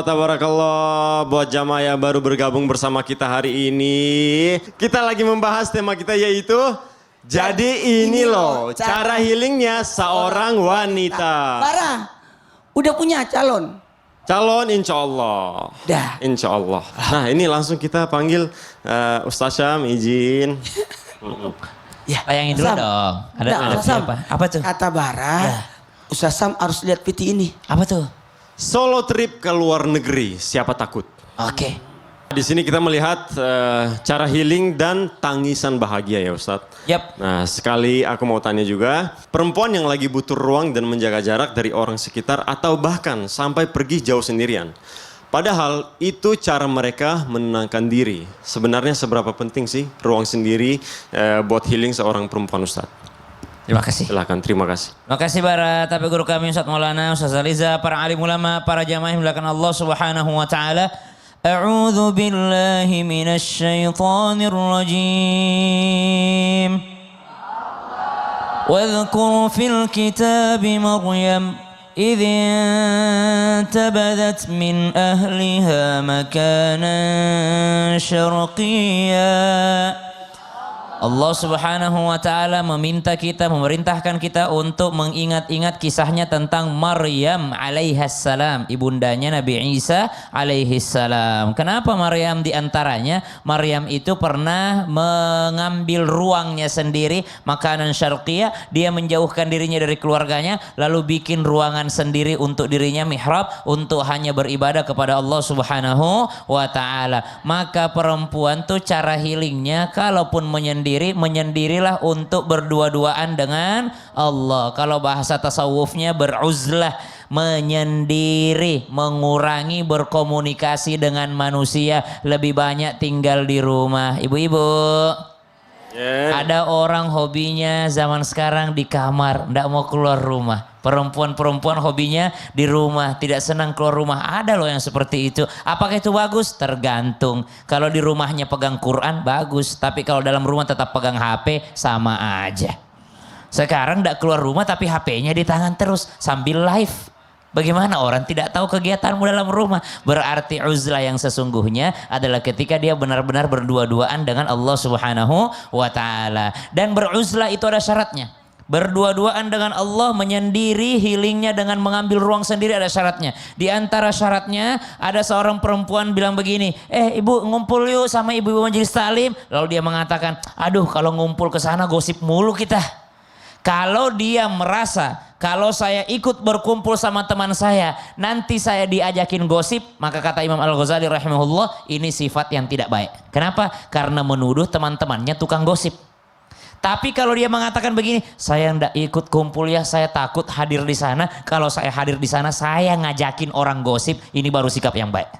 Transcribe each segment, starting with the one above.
tabarakallah. Buat jamaah yang baru bergabung bersama kita hari ini, kita lagi membahas tema kita yaitu jadi ini loh cara healingnya seorang wanita. Bara, udah punya calon? Calon insya Allah. Dah. Insya Allah. Nah ini langsung kita panggil Ustaz Syam, izin. Ya, Bayangin dulu Sam. dong. Ada Ustaz Sam. siapa? Apa tuh? Kata Bara, Ya. Ustaz Sam harus lihat PT ini. Apa tuh? Solo trip ke luar negeri, siapa takut? Oke. Di sini kita melihat cara healing dan tangisan bahagia ya Ustadz. Yap. Nah sekali aku mau tanya juga, perempuan yang lagi butuh ruang dan menjaga jarak dari orang sekitar atau bahkan sampai pergi jauh sendirian. Padahal itu cara mereka menenangkan diri. Sebenarnya seberapa penting sih ruang sendiri buat healing seorang perempuan Ustadz? Terima kasih. Silakan, terima kasih. Terima kasih para tapi guru kami Ustaz Maulana, Ustaz Aliza, para alim ulama, para jamaah yang dimuliakan Allah Subhanahu wa taala. A'udzu billahi minasy syaithanir rajim. Wadhkur fil kitabi Maryam idh intabadat min ahliha makanan syarqiyya. Allah Subhanahu wa taala memerintahkan kita untuk mengingat-ingat kisahnya tentang Maryam alaihassalam, ibundanya Nabi Isa alaihissalam. Kenapa Maryam diantaranya? Maryam itu pernah mengambil ruangnya sendiri, makanan syarqiyah, dia menjauhkan dirinya dari keluarganya, lalu bikin ruangan sendiri untuk dirinya, mihrab, untuk hanya beribadah kepada Allah Subhanahu wa taala. Maka perempuan tuh cara healingnya kalaupun menyendirilah untuk berdua-duaan dengan Allah. Kalau bahasa tasawufnya beruzlah, menyendiri, mengurangi berkomunikasi dengan manusia, lebih banyak tinggal di rumah. Ibu-ibu, ada orang hobinya zaman sekarang di kamar, ndak mau keluar rumah. Perempuan-perempuan hobinya di rumah, tidak senang keluar rumah. Ada loh yang seperti itu. Apakah itu bagus? Tergantung. Kalau di rumahnya pegang Quran, bagus. Tapi kalau dalam rumah tetap pegang HP, sama aja. Sekarang ndak keluar rumah tapi HP-nya di tangan terus sambil live. Bagaimana orang tidak tahu kegiatanmu dalam rumah? Berarti uzlah yang sesungguhnya adalah ketika dia benar-benar berdua-duaan dengan Allah Subhanahu wa taala. Dan beruzlah itu ada syaratnya. Berdua-duaan dengan Allah, menyendiri, healingnya dengan mengambil ruang sendiri ada syaratnya. Di antara syaratnya ada seorang perempuan bilang begini, ibu ngumpul yuk sama ibu-ibu majelis taklim. Lalu dia mengatakan, aduh kalau ngumpul ke sana gosip mulu kita. Kalau dia merasa kalau saya ikut berkumpul sama teman saya, nanti saya diajakin gosip, maka kata Imam Al-Ghazali rahimahullah, ini sifat yang tidak baik. Kenapa? Karena menuduh teman-temannya tukang gosip. Tapi kalau dia mengatakan begini, saya ndak ikut kumpul ya, saya takut hadir di sana. Kalau saya hadir di sana, saya ngajakin orang gosip. Ini baru sikap yang baik.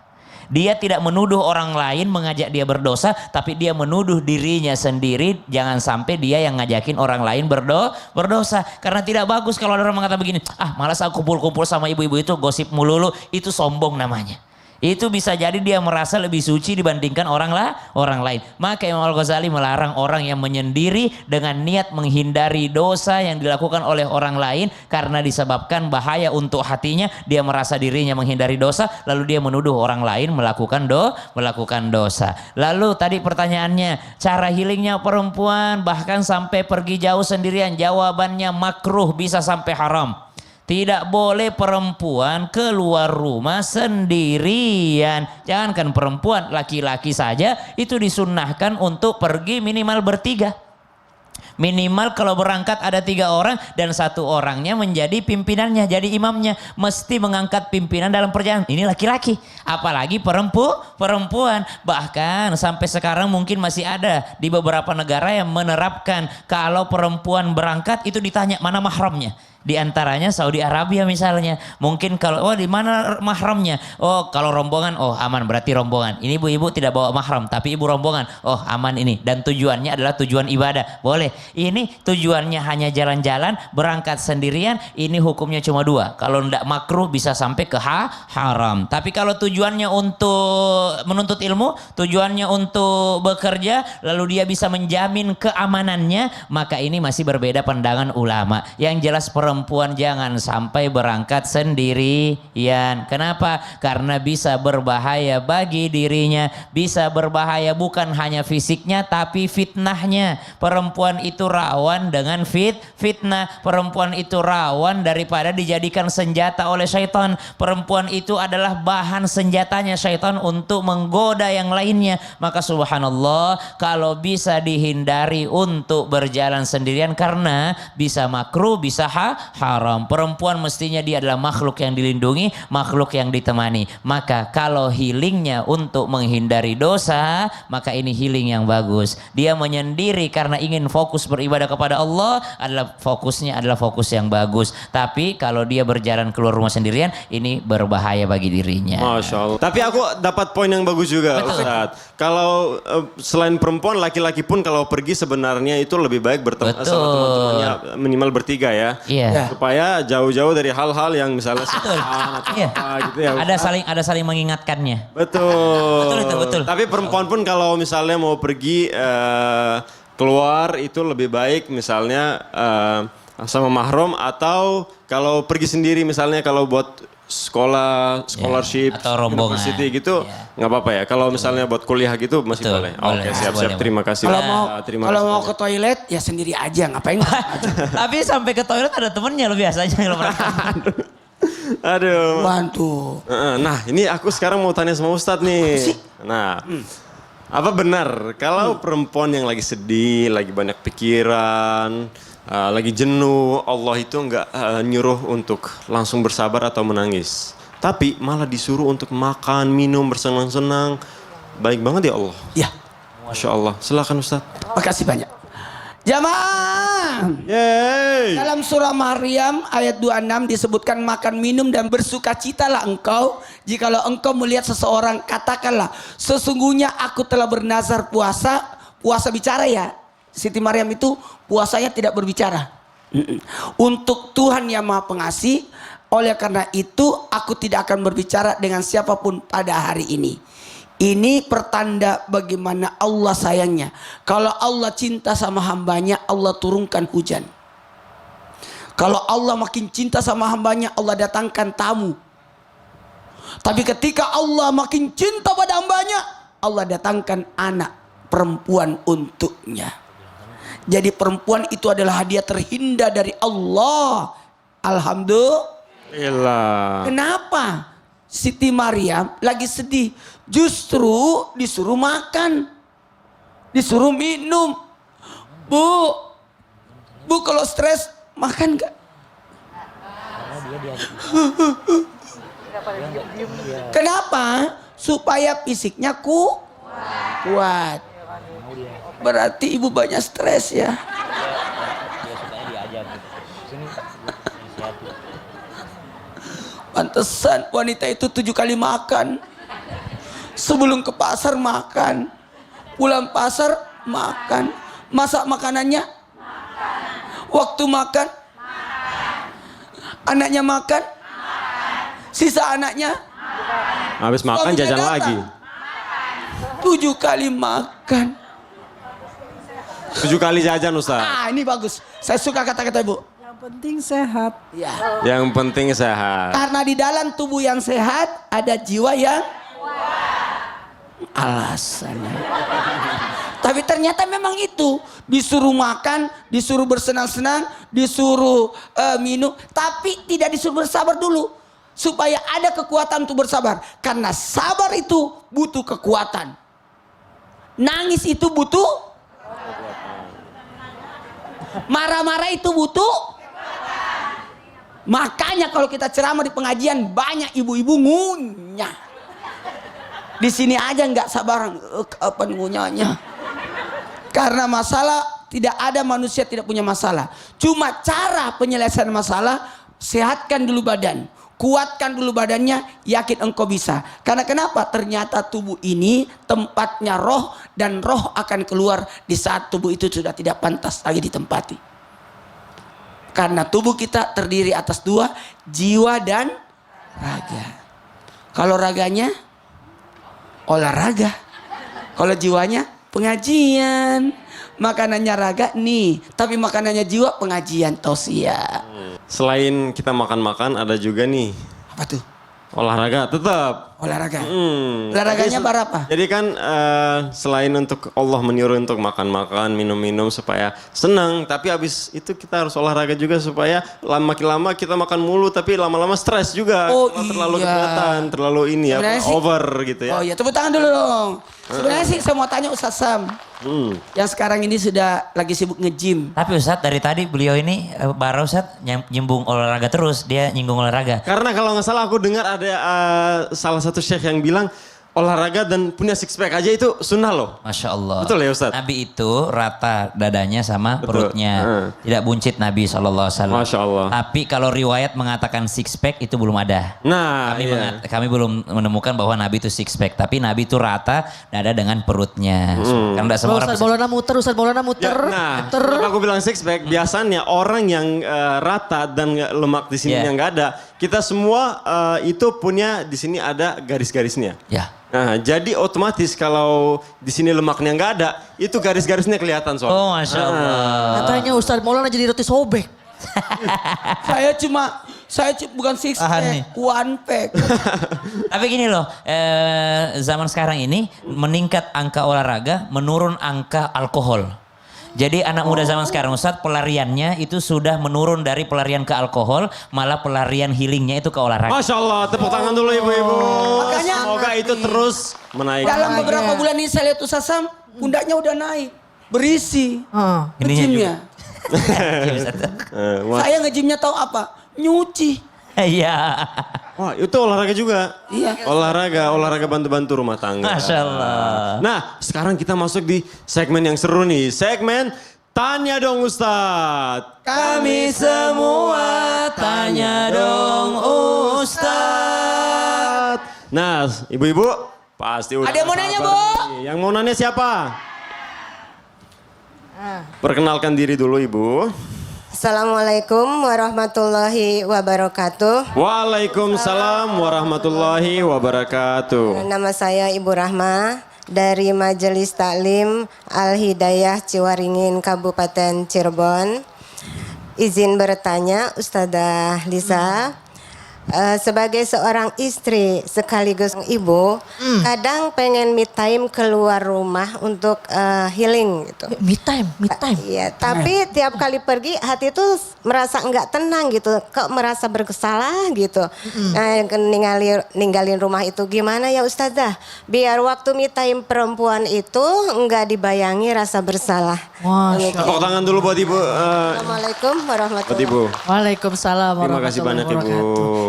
Dia tidak menuduh orang lain mengajak dia berdosa, tapi dia menuduh dirinya sendiri. Jangan sampai dia yang ngajakin orang lain berdosa. Karena tidak bagus kalau ada orang mengatakan begini, malas aku kumpul-kumpul sama ibu-ibu itu gosip melulu. Itu sombong namanya. Itu bisa jadi dia merasa lebih suci dibandingkan orang lain. Maka Imam Al-Ghazali melarang orang yang menyendiri dengan niat menghindari dosa yang dilakukan oleh orang lain karena disebabkan bahaya untuk hatinya. Dia merasa dirinya menghindari dosa, lalu dia menuduh orang lain melakukan dosa. Lalu tadi pertanyaannya, cara healingnya perempuan bahkan sampai pergi jauh sendirian. Jawabannya makruh, bisa sampai haram. Tidak boleh perempuan keluar rumah sendirian. Jangankan perempuan, laki-laki saja itu disunnahkan untuk pergi minimal bertiga. Minimal kalau berangkat ada 3 orang dan 1 orangnya menjadi pimpinannya, jadi imamnya. Mesti mengangkat pimpinan dalam perjalanan. Ini laki-laki, apalagi perempuan. Bahkan sampai sekarang mungkin masih ada di beberapa negara yang menerapkan kalau perempuan berangkat itu ditanya mana mahramnya. Di antaranya Saudi Arabia misalnya. Mungkin kalau di mana mahramnya? Oh, kalau rombongan, oh aman, berarti rombongan. Ini ibu-ibu tidak bawa mahram, tapi ibu rombongan. Oh, aman ini. Dan tujuannya adalah tujuan ibadah. Boleh. Ini tujuannya hanya jalan-jalan, berangkat sendirian, ini hukumnya cuma 2. Kalau tidak makruh bisa sampai ke haram. Tapi kalau tujuannya untuk menuntut ilmu, tujuannya untuk bekerja, lalu dia bisa menjamin keamanannya, maka ini masih berbeda pandangan ulama. Yang jelas perempuan perempuan jangan sampai berangkat sendirian. Kenapa? Karena bisa berbahaya bagi dirinya, bisa berbahaya bukan hanya fisiknya tapi fitnahnya. Perempuan itu rawan dengan fitnah. Perempuan itu rawan daripada dijadikan senjata oleh syaitan. Perempuan itu adalah bahan senjatanya syaitan untuk menggoda yang lainnya. Maka subhanallah, kalau bisa dihindari untuk berjalan sendirian karena bisa makruh, bisa haram. Perempuan mestinya dia adalah makhluk yang dilindungi, makhluk yang ditemani. Maka kalau healingnya untuk menghindari dosa, maka ini healing yang bagus. Dia menyendiri karena ingin fokus beribadah kepada Allah, adalah fokusnya adalah fokus yang bagus. Tapi kalau dia berjalan keluar rumah sendirian, ini berbahaya bagi dirinya. Masya Allah. Tapi aku dapat poin yang bagus juga, Ustadz. Kalau selain perempuan, laki-laki pun kalau pergi sebenarnya itu lebih baik bertemu sama teman-temannya minimal bertiga ya. Iya. Supaya jauh-jauh dari hal-hal yang misalnya Betul. atau Iya. apa gitu ya. Ada saling mengingatkannya. Betul. Betul. Tapi perempuan pun kalau misalnya mau pergi keluar itu lebih baik misalnya sama mahram, atau kalau pergi sendiri misalnya kalau buat sekolah, scholarship, atau rombongan. university gitu nggak apa-apa ya. Kalau misalnya buat kuliah gitu masih Betul, boleh. boleh. Oke, siap-siap. Boleh. Terima kasih. Terima Kalau kasih mau banyak. ke toilet ya sendiri aja, ngapain? Tapi sampai ke toilet ada temennya lo biasanya kalau mereka. Aduh. Bantu. Nah, ini aku sekarang mau tanya sama Ustadz nih. Nah, apa benar kalau perempuan yang lagi sedih, lagi banyak pikiran, lagi jenuh, Allah itu nggak nyuruh untuk langsung bersabar atau menangis, tapi malah disuruh untuk makan, minum, bersenang-senang. Baik banget ya Allah. Ya, Masya Allah. Silakan Ustadz. makasih banyak. Jamaah. Yeay. Dalam surah Maryam ayat 26 disebutkan makan minum dan bersukacitalah engkau jikalau engkau melihat seseorang, katakanlah sesungguhnya aku telah bernazar puasa bicara ya. Siti Maryam itu puasanya tidak berbicara. Untuk Tuhan yang Maha Pengasih, oleh karena itu aku tidak akan berbicara dengan siapapun pada hari ini. Ini pertanda bagaimana Allah sayangnya. Kalau Allah cinta sama hambanya, Allah turunkan hujan. Kalau Allah makin cinta sama hambanya, Allah datangkan tamu. Tapi ketika Allah makin cinta pada hambanya, Allah datangkan anak perempuan untuknya. Jadi perempuan itu adalah hadiah terindah dari Allah. Alhamdulillah. Kenapa? Siti Maryam lagi sedih, justru disuruh makan, disuruh minum. Bu kalau stres makan gak? Kenapa? Supaya fisiknya kuat. Berarti ibu banyak stres ya. Pantesan wanita itu 7 kali makan. Sebelum ke pasar makan, pulang pasar makan, masak makanannya, waktu makan, anaknya makan, sisa anaknya, Habis makan suaminya jajan datang. lagi. 7 kali makan. 7 kali jajan Ustaz. Ini bagus. Saya suka kata-kata ibu. Yang penting sehat. Ya. Yang penting sehat. Karena di dalam tubuh yang sehat ada jiwa yang alasannya. Tapi ternyata memang itu disuruh makan, disuruh bersenang-senang, disuruh minum, tapi tidak disuruh bersabar dulu supaya ada kekuatan untuk bersabar. Karena sabar itu butuh kekuatan. Nangis itu butuh. Marah-marah itu butuh. Makanya kalau kita ceramah di pengajian banyak ibu-ibu ngunyah. Di sini aja nggak sabaran, apa ngunyahnya? Karena masalah tidak ada manusia tidak punya masalah. Cuma cara penyelesaian masalah, sehatkan dulu badan, kuatkan dulu badannya, yakin engkau bisa. Karena kenapa? Ternyata tubuh ini tempatnya roh dan roh akan keluar di saat tubuh itu sudah tidak pantas lagi ditempati. Karena tubuh kita terdiri atas 2, jiwa dan raga. Kalau raganya olahraga, kalau jiwanya pengajian. Makanannya raga nih, tapi makanannya jiwa pengajian tausiah. Selain kita makan-makan, ada juga nih Apa tuh? olahraga tetap. Olahraga. Olahraganya berapa? Jadi kan selain untuk Allah menyuruh untuk makan-makan, minum-minum supaya senang, tapi habis itu kita harus olahraga juga supaya makin lama kita makan mulu, tapi lama-lama stres juga. Oh, Kalau terlalu iya. kelihatan, terlalu ini ya, Sebenarnya sih- over gitu ya. Oh iya, tepuk tangan dulu dong. Sebenarnya sih saya mau tanya Ustaz Sam. Yang sekarang ini sudah lagi sibuk nge-gym. Tapi Ustadz dari tadi beliau ini bara Ustadz nyambung olahraga terus, dia nyinggung olahraga. Karena kalau nggak salah aku dengar ada salah satu syekh yang bilang olahraga dan punya six pack aja itu sunnah loh. Masya Allah. Betul ya, Ustadz? Nabi itu rata dadanya sama Betul. perutnya. Tidak buncit Nabi SAW. Masya Allah. Tapi kalau riwayat mengatakan six pack itu belum ada. Nah, Kami, iya. kami belum menemukan bahwa Nabi itu six pack. Tapi Nabi itu rata dada dengan perutnya. Kan tidak semua orang Ustaz bisa. Maulana muter, Ustaz Maulana Ya, muter. nah, muter. kenapa aku bilang six pack, biasanya orang yang rata dan lemak di sini Yeah. yang nggak ada, kita semua itu punya di sini ada garis-garisnya. Ya. Nah, jadi otomatis kalau di sini lemaknya nggak ada, itu garis-garisnya kelihatan soalnya. Oh Masya Allah. Katanya Ustaz Maulana jadi roti sobek. saya bukan six Tahan nih. pack, one pack. Tapi gini loh, zaman sekarang ini meningkat angka olahraga, menurun angka alkohol. Jadi anak muda zaman sekarang Ustadz pelariannya itu sudah menurun dari pelarian ke alkohol, malah pelarian healingnya itu ke olahraga. Masya Allah, tepuk tangan dulu ibu-ibu. Makanya- Semoga itu terus menaik. Dalam beberapa bulan ini saya lihat Ustaz Sam, pundaknya udah naik. Berisi. Ininya Nge-gymnya. Iya, Ustadz. Saya nge-gymnya tahu apa? Nyuci. Iya. Wah, itu olahraga juga. Iya. Olahraga bantu-bantu rumah tangga. Masya Allah. Nah, sekarang kita masuk di segmen yang seru nih. Segmen Tanya Dong Ustadz. Kami semua tanya dong Ustadz. Nah, ibu-ibu pasti udah Ada yang mau nggak nanya, sabar Bu? nih. Yang mau nanya siapa? Perkenalkan diri dulu ibu. Assalamualaikum warahmatullahi wabarakatuh. Waalaikumsalam warahmatullahi wabarakatuh. Nama saya Ibu Rahma dari Majelis Taklim Al-Hidayah Ciwaringin Kabupaten Cirebon. Izin bertanya Ustazah Lisa. Sebagai seorang istri sekaligus ibu, kadang pengen me time keluar rumah untuk healing gitu. Me time, me time. Iya, tapi tiap kali pergi hati itu merasa enggak tenang gitu, kok merasa bersalah gitu. Nah, ninggalin rumah itu gimana ya Ustazah? Biar waktu me time perempuan itu enggak dibayangi rasa bersalah. Masya Tepuk tangan dulu buat ibu. Assalamualaikum Buat warahmatullahi ibu. Waalaikumsalam Terima kasih banyak ibu.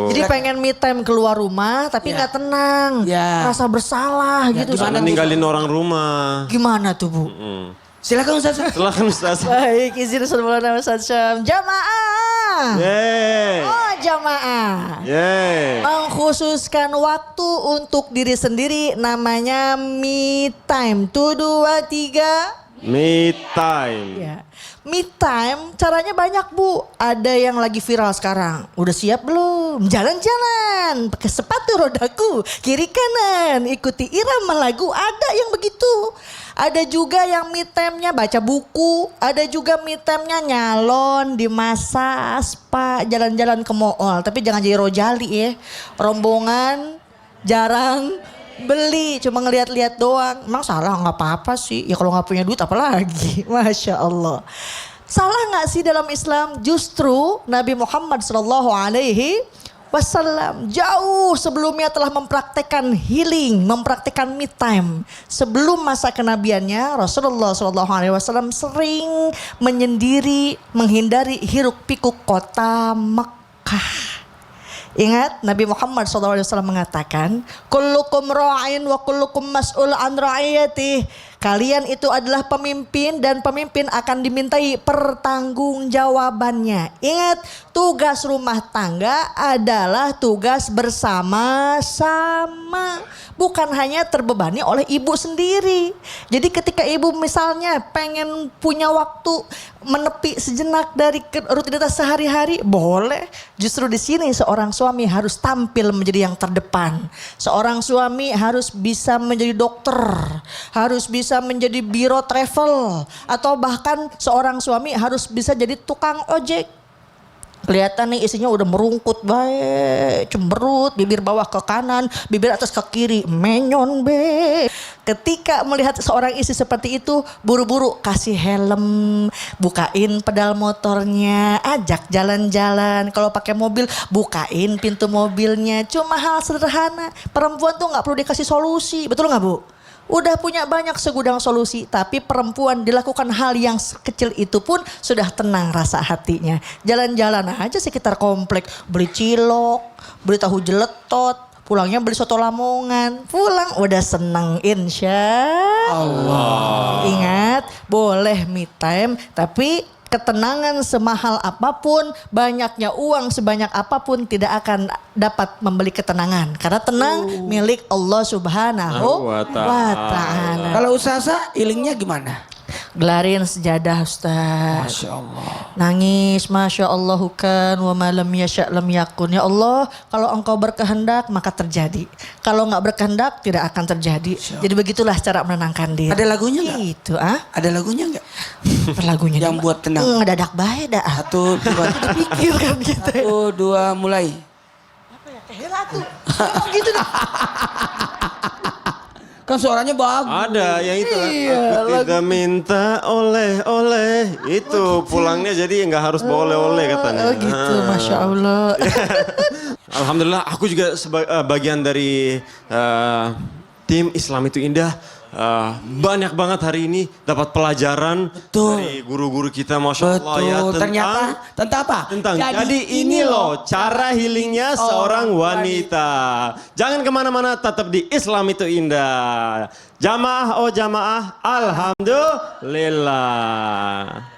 Jadi pengen me time keluar rumah tapi nggak tenang. Ya. Rasa bersalah gitu. Karena ninggalin orang rumah. Gimana tuh Bu? Silakan Ustaz Sam. Silakan Ustaz. Baik, izin Ustaz Maulana Ustaz Syam. Jamaah. Yeay. Oh jamaah. Yeay. Mengkhususkan waktu untuk diri sendiri namanya me time. Tuh 2, 3. Me time. Ya. Me time caranya banyak Bu. Ada yang lagi viral sekarang. Udah siap belum? Jalan-jalan pakai sepatu rodaku kiri kanan ikuti irama lagu. Ada yang begitu. Ada juga yang me time-nya baca buku. Ada juga me time-nya nyalon di masa spa jalan-jalan ke mall. Tapi jangan jadi rojali ya. Rombongan jarang beli, cuma ngeliat-liat doang. Emang salah? Nggak apa-apa sih. Ya kalau nggak punya duit apalagi. Masya Allah. Salah nggak sih dalam Islam? Justru Nabi Muhammad SAW jauh sebelumnya telah mempraktekkan healing, mempraktekkan me time. Sebelum masa kenabiannya, Rasulullah SAW sering menyendiri, menghindari hiruk pikuk kota Mekah. Ingat Nabi Muhammad SAW mengatakan, kullukum ra'in wa kullukum mas'ul an ra'iyatih. Kalian itu adalah pemimpin dan pemimpin akan dimintai pertanggungjawabannya. Ingat, tugas rumah tangga adalah tugas bersama-sama. Bukan hanya terbebani oleh ibu sendiri. Jadi ketika ibu misalnya pengen punya waktu menepi sejenak dari rutinitas sehari-hari, boleh. Justru di sini seorang suami harus tampil menjadi yang terdepan. Seorang suami harus bisa menjadi dokter, harus bisa bisa menjadi biro travel, atau bahkan seorang suami harus bisa jadi tukang ojek. Kelihatan nih isinya udah merungkut baik, cemberut, bibir bawah ke kanan, bibir atas ke kiri, menyon be. Ketika melihat seorang istri seperti itu, buru-buru kasih helm, bukain pedal motornya, ajak jalan-jalan. Kalau pakai mobil, bukain pintu mobilnya. Cuma hal sederhana. Perempuan tuh nggak perlu dikasih solusi, betul nggak Bu? Udah punya banyak segudang solusi, tapi perempuan dilakukan hal yang kecil itu pun sudah tenang rasa hatinya. Jalan-jalan aja sekitar komplek, beli cilok, beli tahu jeletot, pulangnya beli soto Lamongan, pulang udah seneng insya Allah. Ingat, boleh me time, tapi ketenangan semahal apapun, banyaknya uang sebanyak apapun tidak akan dapat membeli ketenangan. Karena tenang milik Allah Subhanahu wa Ta'ala. Kalau Ustazah healingnya gimana? Gelarin sejadah Ustaz. Masya Allah. Nangis, Masya Allah kan wa malam yasha' lam yakun. Ya Allah, kalau engkau berkehendak maka terjadi. Kalau nggak berkehendak tidak akan terjadi. Jadi begitulah cara menenangkan diri. Ada lagunya nggak? Itu ah? Ada lagunya nggak? Lagunya Yang buat tenang. Dadak baik dah. Satu, dua, Pikir kan gitu. satu, dua, mulai. Hela tuh. Emang gitu dah. Kan suaranya bagus. Ada yang itu lah. Aku tidak minta oleh-oleh. Itu pulangnya jadi nggak harus bawa oleh-oleh katanya. Oh gitu, Masya Allah. Alhamdulillah aku juga bagian dari tim Islam itu Indah. Banyak banget hari ini dapat pelajaran dari guru-guru kita, Masya Allah ya, Betul. Ternyata tentang apa? tentang jadi ini loh cara healingnya seorang wanita. Jangan kemana-mana, tetap di Islam itu Indah. Jamaah oh jamaah, alhamdulillah.